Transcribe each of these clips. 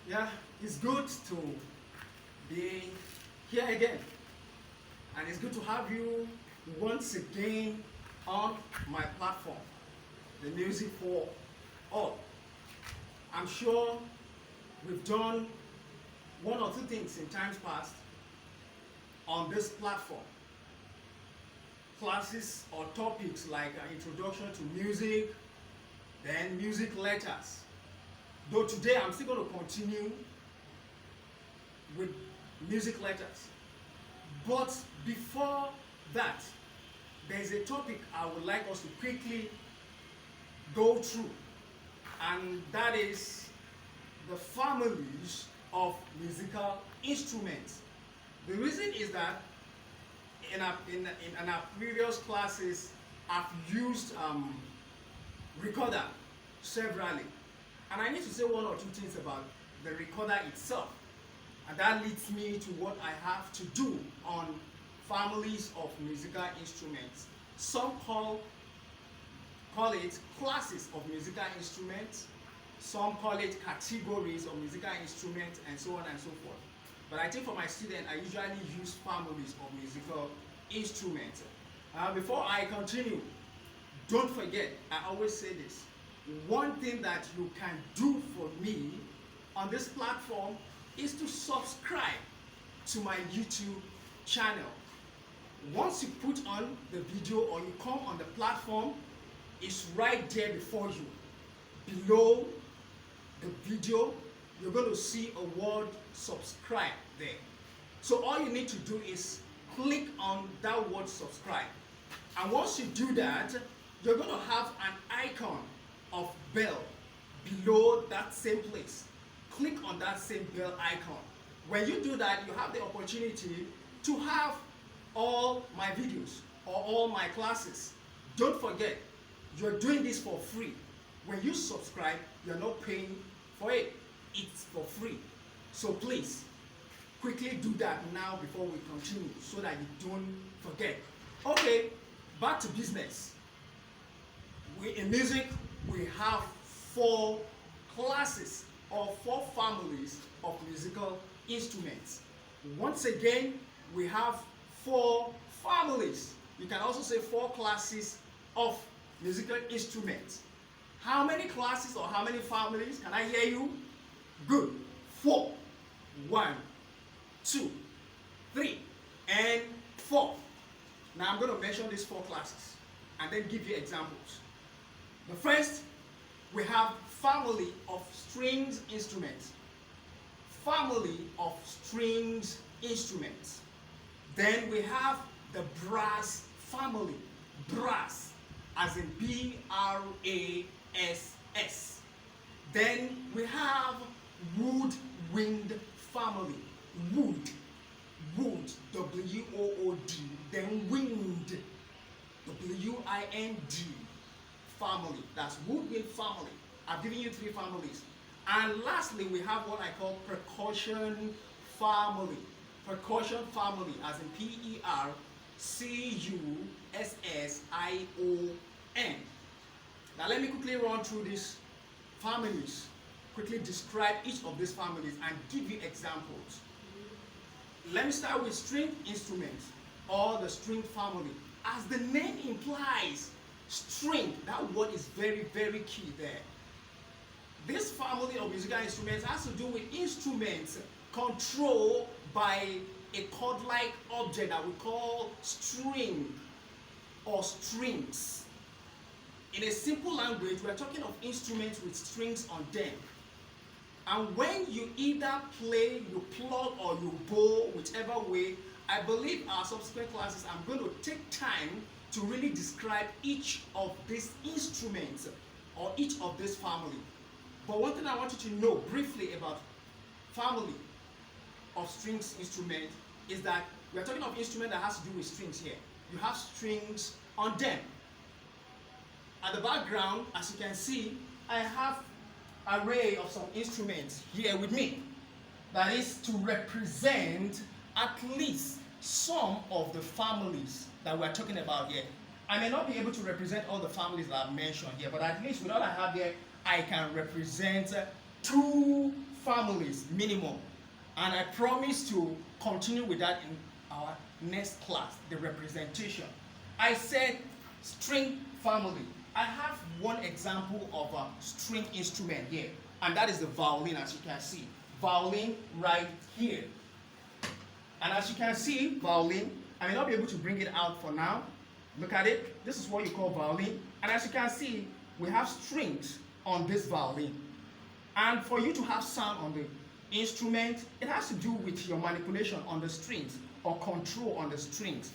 Yeah, it's good to be here again, and it's good to have you once again on my platform, the Music for All. I'm sure we've done one or two things in times past on this platform. Classes or topics like introduction to music, then music letters. Though today I'm still going to continue with music letters. But before that, there's a topic I would like us to quickly go through, and that is the families of musical instruments. The reason is that in our previous classes, I've used recorder severally, and I need to say one or two things about the recorder itself, and that leads me to what I have to do on families of musical instruments. Some call it classes of musical instruments, some call it categories of musical instruments, and so on and so forth. But I think for my students, I usually use families of musical instruments. Before I continue, don't forget, I always say this, one thing that you can do for me on this platform is to subscribe to my YouTube channel. Once you put on the video or you come on the platform, it's right there before you. Below the video, you're going to see a word subscribe there. So all you need to do is click on that word subscribe. And once you do that, you're going to have an icon of bell below that same place. Click on that same bell icon. When you do that, you have the opportunity to have all my videos or all my classes. Don't forget, you're doing this for free. When you subscribe, you're not paying for it. It's for free. So please, quickly do that now before we continue so that you don't forget. Okay, back to business. In music, we have 4 classes or 4 families of musical instruments. Once again, we have 4 families. You can also say 4 classes of musical instruments. How many classes or how many families? Can I hear you? Good. 4. 1, 2, 3, and 4. Now I'm going to mention these 4 classes and then give you examples. The first, we have family of strings instruments. Family of strings instruments. Then we have the brass family. Brass, as in B-R-A-S-S. Then we have woodwind family. Wood, W-O-O-D. Then wind, W-I-N-D family. That's woodwind family. I've given you 3 families. And lastly, we have what I call percussion family. Percussion family, as in P-E-R-C-U-S-S-I-O-N. Now let me quickly run through these families, quickly describe each of these families and give you examples. Let me start with string instruments or the string family. As the name implies, string, that word is very, very key there. This family of musical instruments has to do with instruments controlled by a chord-like object that we call string or strings. In a simple language, we are talking of instruments with strings on them. And when you either play, you plug, or you bow, whichever way, I believe our subsequent classes, I'm going to take time to really describe each of these instruments or each of this family. But one thing I want you to know briefly about family of strings instrument is that we are talking of instrument that has to do with strings here. You have strings on them. At the background, as you can see, I have an array of some instruments here with me. That is to represent at least some of the families that we're talking about here. I may not be able to represent all the families that I've mentioned here, but at least with all I have here, I can represent 2 families minimum, and I promise to continue with that in our next class, the representation. I said string family. I have one example of a string instrument here, and that is the violin, as you can see. Violin right here. And as you can see, violin, I may not be able to bring it out for now. Look at it. This is what you call violin. And as you can see, we have strings on this violin. And for you to have sound on the instrument, it has to do with your manipulation on the strings or control on the strings.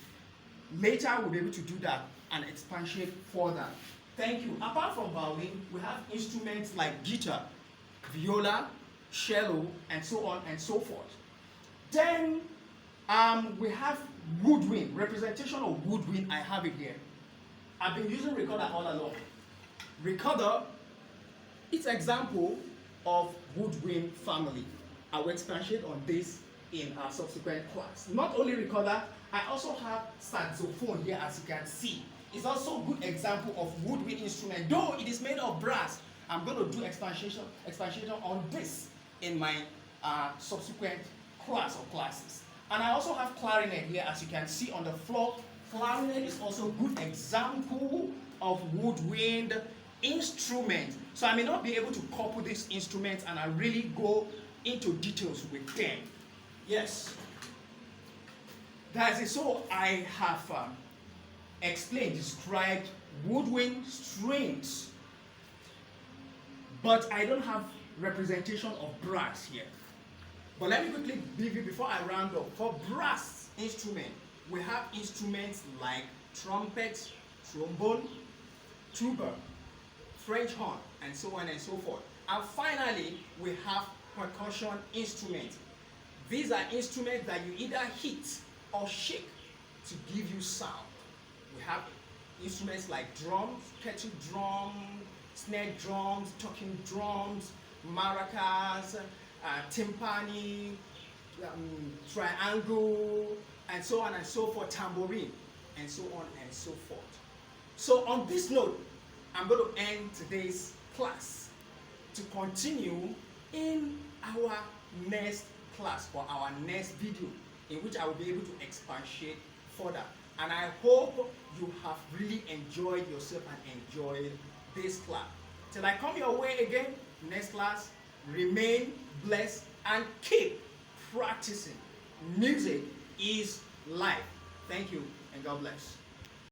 Later, we'll be able to do that and expatiate further. Thank you. Apart from violin, we have instruments like guitar, viola, cello, and so on and so forth. Then we have woodwind, representation of woodwind. I have it here. I've been using recorder all along. Recorder, it's example of woodwind family. I will expatiate on this in our subsequent class. Not only recorder, I also have saxophone here, as you can see. It's also a good example of woodwind instrument, though it is made of brass. I'm going to do expansion on this in my subsequent class or classes. And I also have clarinet here, as you can see on the floor. Clarinet is also a good example of woodwind instrument. So I may not be able to couple these instruments and I really go into details with them. Yes. That's it. So I have explained, described woodwind strings, but I don't have representation of brass here. But let me quickly give you, before I round up, for brass instrument, we have instruments like trumpet, trombone, tuba, French horn, and so on and so forth. And finally, we have percussion instruments. These are instruments that you either hit or shake to give you sound. We have instruments like drums, kettle drum, snare drums, talking drums, maracas, timpani, triangle, and so on and so forth, tambourine, and so on and so forth. So on this note, I'm going to end today's class to continue in our next class or our next video, in which I will be able to expatiate further. And I hope you have really enjoyed yourself and enjoyed this class. Till I come your way again, next class, remain blessed and keep practicing. Music is life. Thank you and God bless.